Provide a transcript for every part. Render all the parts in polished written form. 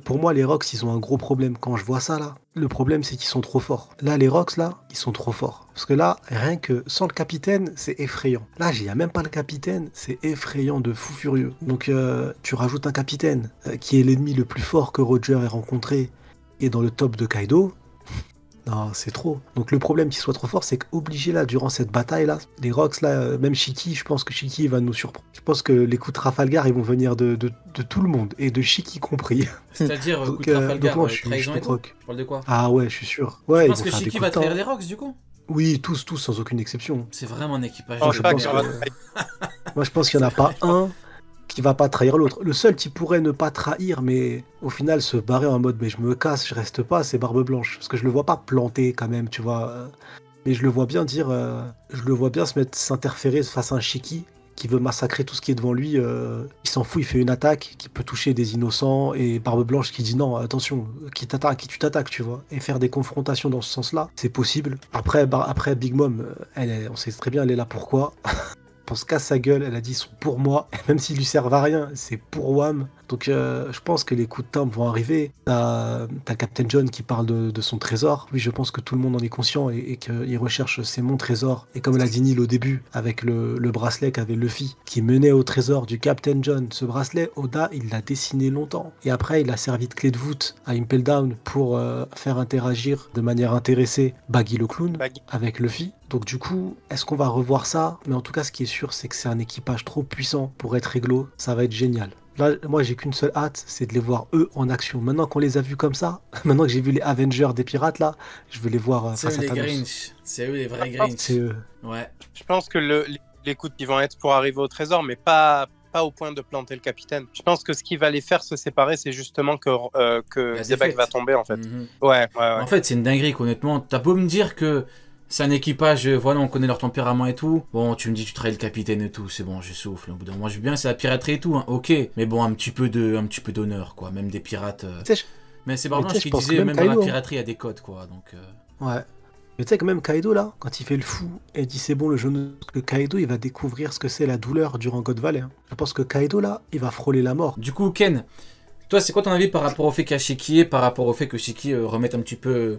Pour moi, les Rocks, ils ont un gros problème. Quand je vois ça, là, le problème, c'est qu'ils sont trop forts. Là, les Rocks, là, ils sont trop forts. Parce que là, rien que sans le capitaine, c'est effrayant. Là, il n'y a même pas le capitaine, c'est effrayant de fou furieux. Donc, tu rajoutes un capitaine qui est l'ennemi le plus fort que Roger ait rencontré et dans le top de Kaido. Non, c'est trop. Donc le problème qu'il soit trop fort, c'est qu'obligé là, durant cette bataille-là, les Rocks, là, même Shiki, je pense que Shiki va nous surprendre. Je pense que les coups de Trafalgar, ils vont venir de tout le monde, et de Shiki compris. C'est-à-dire, coup Donc, de Trafalgar, moi, je trahison suis et tout. Rock. Tu parles de quoi? Ah ouais, je suis sûr. Tu Ouais, ils penses vont que faire des Shiki coups va de temps. trahir les Rocks, du coup? Oui, tous, sans aucune exception. C'est vraiment un équipage Je je pense pas pense qu'il y que... aura de faille. Moi, je pense qu'il n'y en a pas un qui va pas trahir l'autre. Le seul qui pourrait ne pas trahir, mais au final se barrer en mode mais je me casse, je reste pas, c'est Barbe Blanche. Parce que je le vois pas planter quand même, tu vois. Mais je le vois bien dire, je le vois bien s'interférer face à un Shiki qui veut massacrer tout ce qui est devant lui. Il s'en fout, il fait une attaque qui peut toucher des innocents et Barbe Blanche qui dit non, attention, qui tu t'attaques, tu vois. Et faire des confrontations dans ce sens-là, c'est possible. Après Big Mom, on sait très bien, elle est là pourquoi. On se casse sa gueule, elle a dit ils sont pour moi, même s'ils lui servent à rien, c'est pour Wham. Donc je pense que les coups de timbre vont arriver. T'as Captain John qui parle de son trésor. Oui, je pense que tout le monde en est conscient et qu'il recherche c'est mon trésor. Et comme l'a dit Neil au début, avec le bracelet qu'avait Luffy, qui menait au trésor du Captain John, ce bracelet, Oda, il l'a dessiné longtemps. Et après, il a servi de clé de voûte à Impel Down pour faire interagir de manière intéressée Baggy le clown avec Luffy. Donc du coup, est-ce qu'on va revoir ça? Mais en tout cas, ce qui est sûr, c'est que c'est un équipage trop puissant pour être réglo. Ça va être génial. Là, moi, j'ai qu'une seule hâte, c'est de les voir eux en action. Maintenant qu'on les a vus comme ça, maintenant que j'ai vu les Avengers des pirates là, je veux les voir C'est face eux à les Thanos. Grinch. C'est eux les vrais Grinch. C'est eux. Ouais. Je pense que les coups qui vont être pour arriver au trésor, mais pas au point de planter le capitaine. Je pense que ce qui va les faire se séparer, c'est justement que La Xebec défaite. va tomber, en fait. Mhm. Ouais. En fait, c'est une dinguerie, honnêtement. T'as beau me dire que c'est un équipage, voilà, on connaît leur tempérament et tout. Bon, tu me dis, tu trahis le capitaine et tout, c'est bon, je souffle. Au bout d'un moment, je veux bien, c'est la piraterie et tout, hein, ok. Mais bon, un petit peu d'honneur, quoi. Même des pirates. Mais c'est Barbe Blanche qui disait, même dans la piraterie, il y a des codes, quoi. Donc. Ouais. Mais tu sais que même Kaido là, quand il fait le fou et dit c'est bon le jeune, que Kaido il va découvrir ce que c'est la douleur durant God Valley. Hein. Je pense que Kaido là, il va frôler la mort. Du coup, Ken, toi, c'est quoi ton avis par rapport au fait qu'il y a Shiki et par rapport au fait que Shiki remette un petit peu,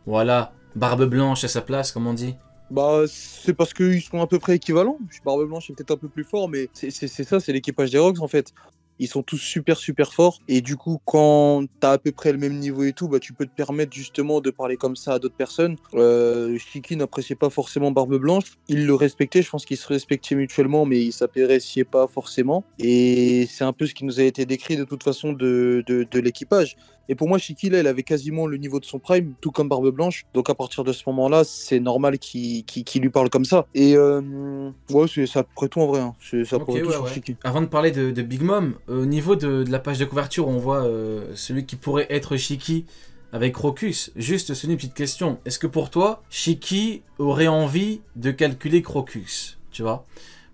voilà, Barbe Blanche à sa place, comme on dit? Bah, c'est parce qu'ils sont à peu près équivalents. Barbe Blanche est peut-être un peu plus fort, mais c'est ça, c'est l'équipage des Rocks en fait. Ils sont tous super forts. Et du coup, quand t'as à peu près le même niveau et tout, bah, tu peux te permettre justement de parler comme ça à d'autres personnes. Shiki n'appréciait pas forcément Barbe Blanche. Il le respectait, je pense qu'ils se respectaient mutuellement, mais ils s'appréciaient pas forcément. Et c'est un peu ce qui nous a été décrit de toute façon de l'équipage. Et pour moi, Shiki, là, il avait quasiment le niveau de son prime, tout comme Barbe Blanche. Donc à partir de ce moment-là, c'est normal qu'il lui parle comme ça. Et ouais, c'est à peu près tout en vrai. Hein. C'est à peu près tout sur Shiki. Avant de parler de Big Mom, au niveau de la page de couverture, on voit celui qui pourrait être Shiki avec Crocus. Juste, c'est une petite question. Est-ce que pour toi, Shiki aurait envie de calculer Crocus? Tu vois?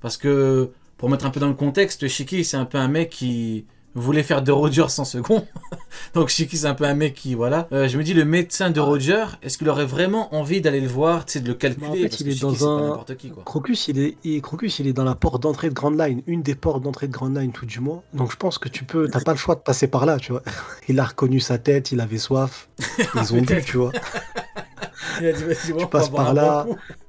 Parce que, pour mettre un peu dans le contexte, Shiki, c'est un peu un mec qui voulait faire de Roger sans second. Donc Shiki, c'est un peu un mec qui, voilà. Je me dis, le médecin de Roger, est-ce qu'il aurait vraiment envie d'aller le voir, tu sais, de le calculer? En fait, parce il que est Shiki, dans c'est pas un... n'importe qui, quoi. Crocus, il est dans la porte d'entrée de Grand Line, une des portes d'entrée de Grand Line tout du moins. Donc je pense que t'as pas le choix de passer par là, tu vois. Il a reconnu sa tête, il avait soif, ils ont bu, tu vois. Il a dit, vas-y, Tu passes par là,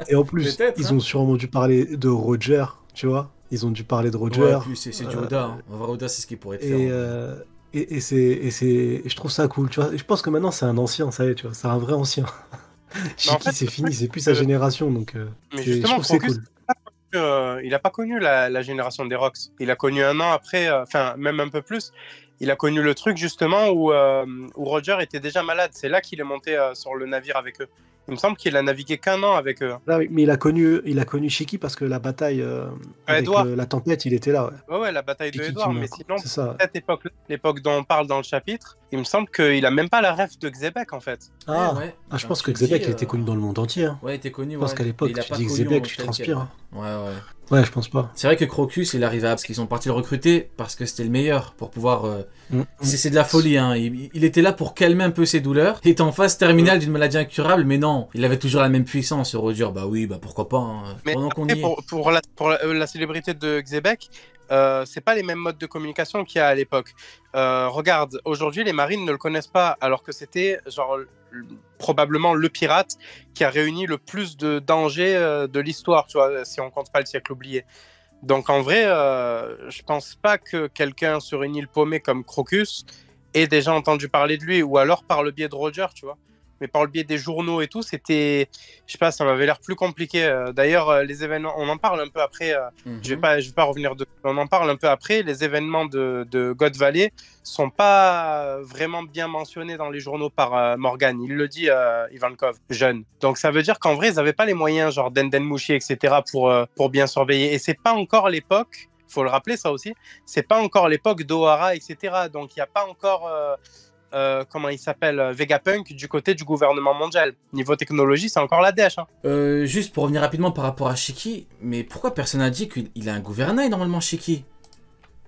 et en plus, ils ont sûrement dû parler de Roger, tu vois. Ils ont dû parler de Roger. Ouais, puis c'est du Oda. Hein. En vrai, Oda, c'est ce qu'il pourrait te faire. Et je trouve ça cool, tu vois. Je pense que maintenant, c'est un ancien, ça y est, tu vois. C'est un vrai ancien. Shiki, en fait, c'est fini, c'est plus sa génération, donc mais justement, c'est cool. Il a pas connu la génération des Rocks. Il a connu un an après, enfin, même un peu plus. Il a connu le truc, justement, où Roger était déjà malade. C'est là qu'il est monté sur le navire avec eux. Il me semble qu'il a navigué qu'un an avec eux. Là, oui, mais il a connu Shiki parce que la bataille avec la tempête, il était là. Ouais, la bataille de Edward. Mais sinon, cette époque, l'époque dont on parle dans le chapitre, il me semble qu'il a même pas la ref de Xebec, en fait. Je pense que Xebec, il était connu dans le monde entier. Hein. Ouais, il était connu. Je pense qu'à l'époque, tu dis Xebec, tu transpires. Hein. Ouais. Ouais, je pense pas. C'est vrai que Crocus, il arrivait parce qu'ils sont partis le recruter parce que c'était le meilleur pour pouvoir. C'est de la folie, hein. Il était là pour calmer un peu ses douleurs. Il était en phase terminale d'une maladie incurable, mais non, il avait toujours la même puissance, Roger. Bah oui, bah pourquoi pas. Hein. Mais pendant qu'on y est. Pour la célébrité de Xebec, c'est pas les mêmes modes de communication qu'il y a à l'époque. Regarde, aujourd'hui, les marines ne le connaissent pas, alors que c'était genre probablement le pirate qui a réuni le plus de dangers de l'histoire, tu vois, si on compte pas le siècle oublié. Donc en vrai, je pense pas que quelqu'un sur une île paumée comme Crocus ait déjà entendu parler de lui, ou alors par le biais de Roger, tu vois. Mais par le biais des journaux et tout, c'était, je sais pas, ça m'avait l'air plus compliqué. D'ailleurs, les événements, on en parle un peu après. Je vais pas revenir de. On en parle un peu après. Les événements de God Valley sont pas vraiment bien mentionnés dans les journaux par Morgan. Il le dit, Ivankov, jeune. Donc ça veut dire qu'en vrai, ils avaient pas les moyens, genre Denden Mouchi, etc., pour bien surveiller. Et c'est pas encore l'époque. Faut le rappeler ça aussi. C'est pas encore l'époque d'Ohara, etc. Donc il y a pas encore. Comment il s'appelle, Vegapunk du côté du gouvernement mondial. Niveau technologie, c'est encore la dèche. Hein. Juste pour revenir rapidement par rapport à Shiki, mais pourquoi personne n'a dit qu'il a un gouvernail normalement, Shiki?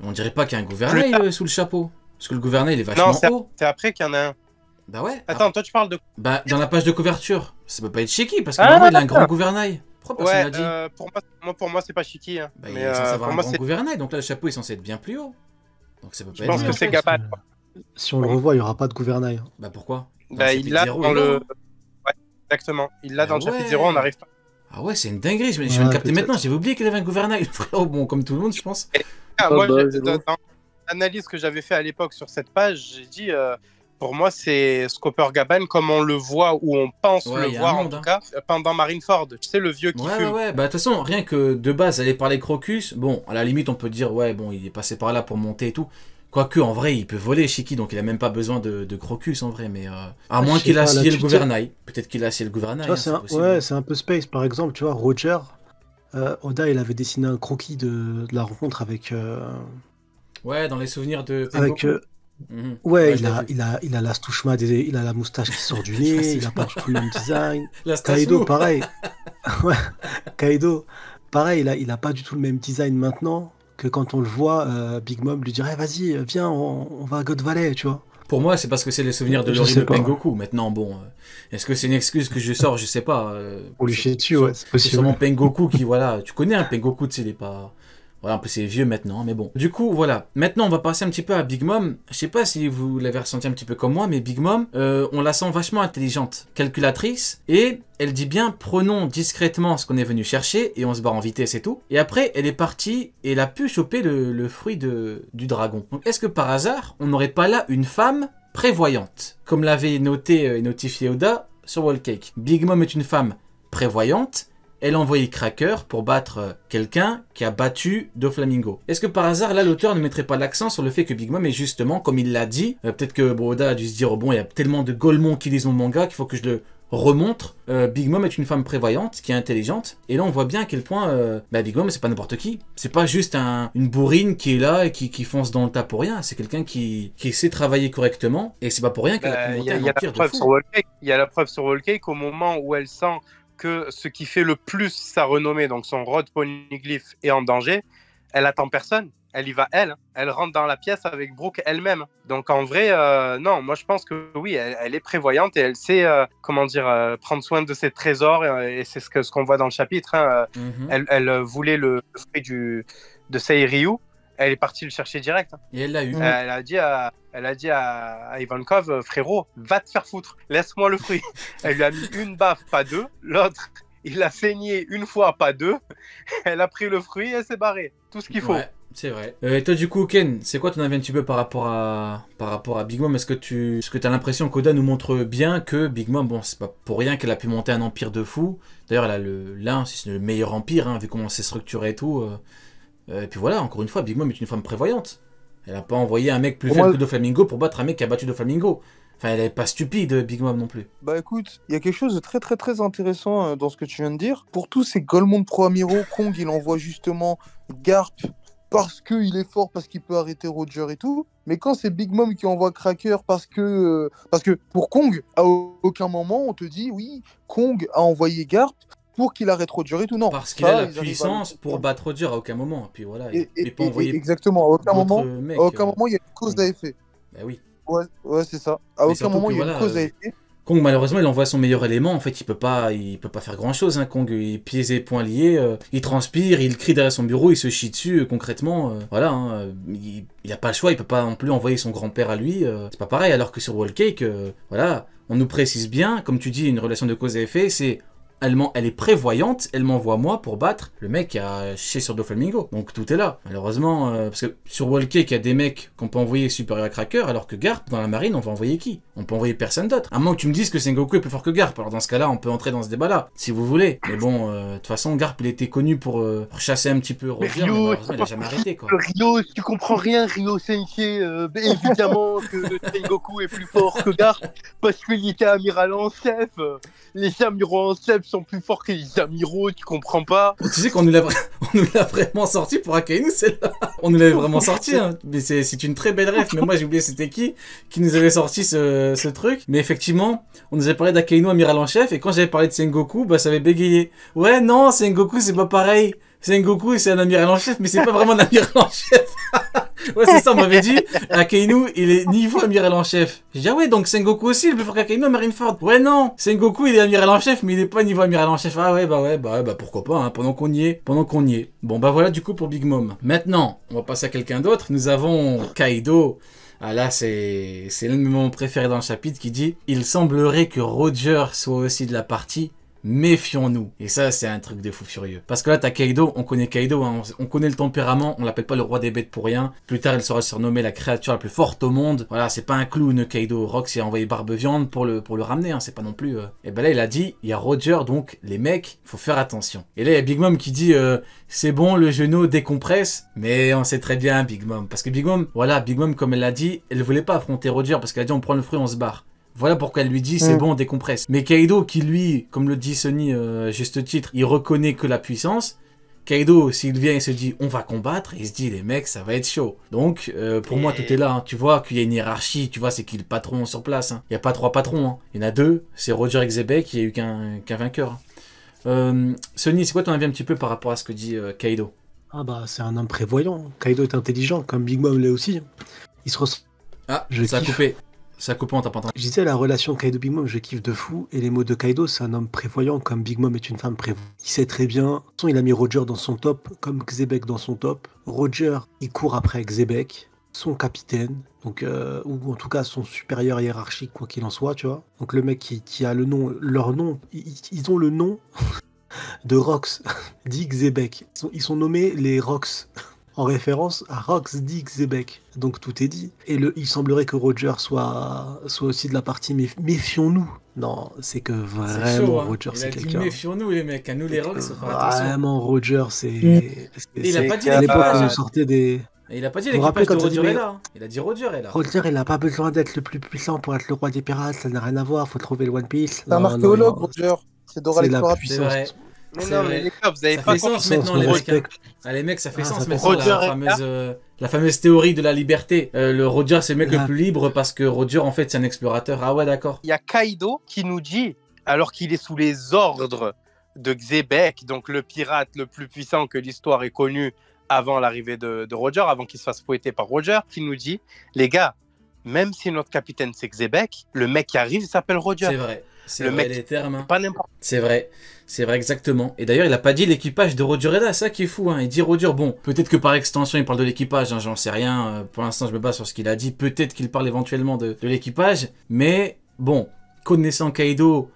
On dirait pas qu'il y a un gouvernail sous le chapeau. Parce que le gouvernail il est vachement haut. C'est après qu'il y en a un. Bah ouais. Attends, toi tu parles de. Bah dans la page de couverture, ça peut pas être Shiki parce que normalement il a un grand gouvernail. Pourquoi personne n'a dit pour moi c'est pas Shiki. Hein. Bah, mais il est censé avoir un grand gouvernail, donc là le chapeau est censé être bien plus haut. Donc ça peut pas être. Je pense que c'est Gaban. Si on le revoit, il n'y aura pas de gouvernail. Bah pourquoi? Bah il l'a dans le... Ouais, exactement. Il l'a dans le chapitre 0, on n'arrive pas. Ah ouais, c'est une dinguerie, je viens de capter maintenant, j'avais oublié qu'il avait un gouvernail. Frérot, bon, comme tout le monde, je pense. Moi, dans l'analyse que j'avais fait à l'époque sur cette page, j'ai dit, pour moi, c'est Scopper Gaban comme on le voit, ou on pense le voir en tout cas, pendant Marineford. Tu sais, le vieux qui fume. Ouais, bah de toute façon, rien que de base, aller parler Crocus, bon, à la limite, on peut dire, ouais, bon, il est passé par là pour monter et tout. Quoique, en vrai, il peut voler Shiki, donc il a même pas besoin de Crocus, en vrai, mais... à moins qu'il a scié le gouvernail. Peut-être qu'il a scié le gouvernail, ouais, c'est un peu space, par exemple, tu vois, Roger, Oda, il avait dessiné un croquis de la rencontre avec... Ouais, dans les souvenirs de... Avec... Ouais, il a la stouchma, il a la moustache qui sort du nez, il a pas du tout le même design. Kaido, pareil. Ouais, Kaido, pareil, il a pas du tout le même design maintenant que quand on le voit, Big Mom lui dirait vas-y, viens, on va à God Valley, tu vois. Pour moi, c'est parce que c'est les souvenirs de l'horrible Pengoku. Maintenant, bon, est-ce que c'est une excuse que je sors? Je sais pas. Pour lui chier dessus, ouais, c'est possible. C'est sûrement Pengoku qui, voilà, tu connais un Pengoku, tu sais, il est pas... Voilà, un peu c'est vieux maintenant, mais bon. Du coup, voilà. Maintenant, on va passer un petit peu à Big Mom. Je sais pas si vous l'avez ressenti un petit peu comme moi, mais Big Mom, on la sent vachement intelligente, calculatrice, et elle dit bien, prenons discrètement ce qu'on est venu chercher, et on se barre en vitesse et tout. Et après, elle est partie, et elle a pu choper le fruit du dragon. Donc, est-ce que par hasard, on n'aurait pas là une femme prévoyante, comme l'avait noté et notifié Oda sur Wallcake. Big Mom est une femme prévoyante. Elle a envoyé Cracker pour battre quelqu'un qui a battu Doflamingo. Est-ce que par hasard, là, l'auteur ne mettrait pas l'accent sur le fait que Big Mom est justement, comme il l'a dit, peut-être que Oda a dû se dire, bon, il y a tellement de Golemon qui lisent mon manga qu'il faut que je le remontre. Big Mom est une femme prévoyante, qui est intelligente. Et là, on voit bien à quel point Big Mom, c'est pas n'importe qui. C'est pas juste une bourrine qui est là et qui fonce dans le tas pour rien. C'est quelqu'un qui sait travailler correctement. Et c'est pas pour rien qu'elle a pu monter un empire de fou. Il y a la preuve sur Wallcake au moment où elle sent que ce qui fait le plus sa renommée, donc son Rod Poneglyph, est en danger, elle attend personne. Elle y va, elle rentre dans la pièce avec Brooke elle-même. Donc en vrai, non, moi je pense que oui, elle est prévoyante et elle sait, prendre soin de ses trésors, et c'est ce qu'on voit dans le chapitre. Elle voulait le fruit de Seiryu. Elle est partie le chercher direct. Et elle l'a eu. Elle a dit à Ivankov, frérot, va te faire foutre, laisse-moi le fruit. Elle lui a mis une baffe, pas deux. L'autre, il a saigné une fois, pas deux. Elle a pris le fruit et elle s'est barrée. Tout ce qu'il faut. Ouais, c'est vrai. Et toi, du coup, Ken, c'est quoi ton avis un petit peu par rapport à Big Mom? Est-ce que tu as l'impression qu'Oda nous montre bien que Big Mom, bon, c'est pas pour rien qu'elle a pu monter un empire de fou. D'ailleurs, elle a si c'est le meilleur empire, vu comment c'est structuré et tout. Et puis voilà, encore une fois, Big Mom est une femme prévoyante. Elle n'a pas envoyé un mec plus faible que Doflamingo pour battre un mec qui a battu Doflamingo. Enfin, elle n'est pas stupide, Big Mom non plus. Bah écoute, il y a quelque chose de très très très intéressant dans ce que tu viens de dire. Pour tous ces Golemon Pro Amiraux, Kong il envoie justement Garp parce qu'il est fort, parce qu'il peut arrêter Roger et tout. Mais quand c'est Big Mom qui envoie Cracker parce que pour Kong, à aucun moment on te dit oui, Kong a envoyé Garp pour qu'il arrête Roger et tout, non. Parce qu'il a la puissance pour battre Roger à aucun moment. Et puis voilà, il peut envoyer. Exactement, à aucun moment il y a une cause à effet. Bah oui. Ouais, c'est ça. À aucun moment il y a une cause à effet. Kong, malheureusement, il envoie son meilleur élément. En fait, il peut pas faire grand chose. Hein. Kong, il pieds et poings liés, il transpire, il crie derrière son bureau, il se chie dessus concrètement. Voilà, hein, il a pas le choix. Il peut pas non plus envoyer son grand-père à lui. C'est pas pareil. Alors que sur Wall Cake, voilà, on nous précise bien, comme tu dis, une relation de cause à effet, c'est elle est prévoyante, elle m'envoie moi pour battre le mec qui a chié sur Doflamingo. Donc tout est là. Malheureusement, parce que sur Wall Cake, il y a des mecs qu'on peut envoyer supérieurs à Cracker, alors que Garp, dans la marine, on va envoyer qui? On peut envoyer personne d'autre. À moins que tu me dises que Sengoku est plus fort que Garp. Alors dans ce cas-là, on peut entrer dans ce débat-là, si vous voulez. Mais bon, de toute façon, Garp, il était connu pour chasser un petit peu Roger, mais malheureusement, il a jamais arrêté, quoi. Rio, tu comprends rien, Rio Sensei. Évidemment que Sengoku est plus fort que Garp, parce qu'il était amiral en chef. Les amiraux en chef sont plus forts que les amiraux, tu comprends pas? Tu sais qu'on nous l'a vraiment sorti pour Akainu, celle-là. On nous l'avait vraiment sorti, hein. Mais c'est une très belle ref. Mais moi, j'ai oublié c'était qui nous avait sorti ce truc. Mais effectivement, on nous avait parlé d'Akainu, amiral en chef. Et quand j'avais parlé de Sengoku, bah, ça avait bégayé. Ouais, non, Sengoku, c'est pas pareil. Sengoku, c'est un amiral en chef, mais c'est pas vraiment un amiral en chef. Ouais, c'est ça, on m'avait dit, Akainu, il est niveau amiral en chef. J'ai dit, ah ouais, donc Sengoku aussi, il est plus fort qu'Akainu à Marineford. Ouais, non, Sengoku, il est amiral en chef, mais il est pas niveau amiral en chef. Ah ouais, bah pourquoi pas, hein, pendant qu'on y est. Bon, bah voilà, du coup, pour Big Mom. Maintenant, on va passer à quelqu'un d'autre. Nous avons Kaido. Ah là, c'est l'un de mes moments préférés dans le chapitre qui dit, il semblerait que Roger soit aussi de la partie. Méfions-nous. Et ça, c'est un truc de fou furieux. Parce que là, t'as Kaido, on connaît Kaido, hein, on connaît le tempérament, on l'appelle pas le roi des bêtes pour rien. Plus tard, il sera surnommé la créature la plus forte au monde. Voilà, c'est pas un clown, Kaido. Rox a envoyé Barbe-Viande pour le ramener, hein, c'est pas non plus... Et ben là, il a dit, il y a Roger, donc les mecs, faut faire attention. Et là, il y a Big Mom qui dit, c'est bon, le genou décompresse, mais on sait très bien, Big Mom. Parce que Big Mom, voilà, Big Mom, comme elle l'a dit, elle voulait pas affronter Roger, parce qu'elle a dit, on prend le fruit, on se barre. Voilà pourquoi elle lui dit c'est bon, on décompresse. Mais Kaido qui lui, comme le dit Sonny, juste titre, il reconnaît que la puissance. Kaido, s'il vient et se dit on va combattre, il se dit les mecs ça va être chaud. Donc pour moi tout est là, hein. Tu vois qu'il y a une hiérarchie, tu vois c'est qui le patron sur place. Hein. Il n'y a pas 3 patrons, hein. Il y en a 2, c'est Roger et Xebec, il n'y a eu qu'un vainqueur. Sonny, c'est quoi ton avis un petit peu par rapport à ce que dit Kaido? Ah bah c'est un homme prévoyant. Kaido est intelligent, comme Big Mom l'est aussi. Il se ressent. Ah, ça a coupé. Ça a coupé, on t'a pas entendu. Je disais la relation Kaido-Big Mom, je kiffe de fou. Et les mots de Kaido, c'est un homme prévoyant comme Big Mom est une femme prévoyante. Il sait très bien. De toute façon, il a mis Roger dans son top, comme Xebec dans son top. Roger, il court après Xebec, son capitaine, donc, ou en tout cas son supérieur hiérarchique, quoi qu'il en soit, tu vois. Donc le mec qui a le nom, leur nom, ils ont le nom de Rox, dit Xebec. Ils sont nommés les Rox. En référence à Rox dit Xebec. Donc tout est dit. Et il semblerait que Roger soit aussi de la partie, mais méfions-nous. Non, c'est que vraiment chaud, hein. Roger, c'est quelqu'un. Il a dit méfions-nous les mecs, à nous les Rox, faut faire attention. Vraiment, Roger, c'est... Il a pas dit à l'époque quand on sortait des... Et il a pas dit l'équipage de Roger est là. Il a dit Roger est là. Roger, il a pas besoin d'être le plus puissant pour être le roi des pirates, ça n'a rien à voir, faut trouver le One Piece. C'est un archéologue, Roger. C'est Dora l'explorateur. C'est vrai. Mais non, mais les gars, vous avez Ça pas fait sens maintenant, les mecs. Ah, les mecs, ça fait sens ça maintenant, fait la fameuse théorie de la liberté. Le Roger, c'est le mec le plus libre parce que Roger, en fait, c'est un explorateur. Ah ouais, d'accord. Il y a Kaido qui nous dit, alors qu'il est sous les ordres de Xebec, donc le pirate le plus puissant que l'histoire ait connu avant l'arrivée de Roger, avant qu'il se fasse fouetter par Roger, qui nous dit, les gars, même si notre capitaine c'est Xebec, le mec qui arrive s'appelle Roger. C'est vrai. C'est le vrai, mec, les termes. Hein. Pas n'importe. C'est vrai exactement. Et d'ailleurs, il a pas dit l'équipage de Roger est là, ça qui est fou. Hein. Il dit Roger, bon, peut-être que par extension, il parle de l'équipage, hein, j'en sais rien. Pour l'instant, je me base sur ce qu'il a dit. Peut-être qu'il parle éventuellement de l'équipage. Mais bon, connaissant Kaido,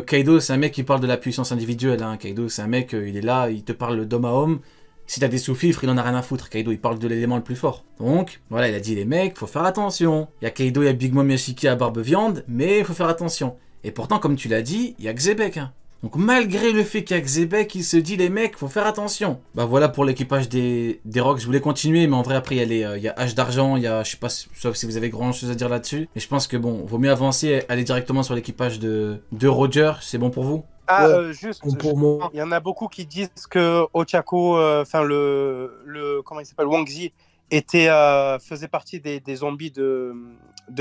Kaido, c'est un mec qui parle de la puissance individuelle. Hein. Kaido, c'est un mec, il est là, il te parle d'homme à homme. Si t'as des sous-fifres, il en a rien à foutre. Kaido, il parle de l'élément le plus fort. Donc, voilà, il a dit les mecs, faut faire attention. Il y a Kaido, il y a Big Mom, il y a Shiki à Barbe-Viande, mais faut faire attention. Et pourtant, comme tu l'as dit, il y a Xebec. Hein. Donc malgré le fait qu'il y a Xebec, il se dit les mecs, faut faire attention. Bah voilà pour l'équipage des Rocks. Je voulais continuer, mais en vrai après il y a H d'argent, il y a, je sais pas, sauf si vous avez grand chose à dire là-dessus. Mais je pense que bon, vaut mieux avancer, aller directement sur l'équipage de Roger. C'est bon pour vous? Ah, Ouais, juste, pour moi. il y en a beaucoup qui disent que Ochako, enfin comment il s'appelle, Wang Zi, faisait partie des zombies de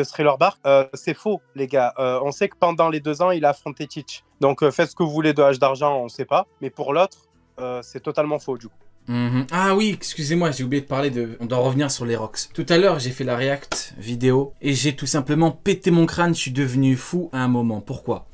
Thriller Bark. C'est faux, les gars. On sait que pendant les 2 ans, il a affronté Teach. Donc faites ce que vous voulez de H d'argent, on ne sait pas. Mais pour l'autre, c'est totalement faux du coup. Ah oui, excusez-moi, j'ai oublié de parler de... On doit revenir sur les Rocks. Tout à l'heure, j'ai fait la react vidéo et j'ai tout simplement pété mon crâne, je suis devenu fou à un moment. Pourquoi?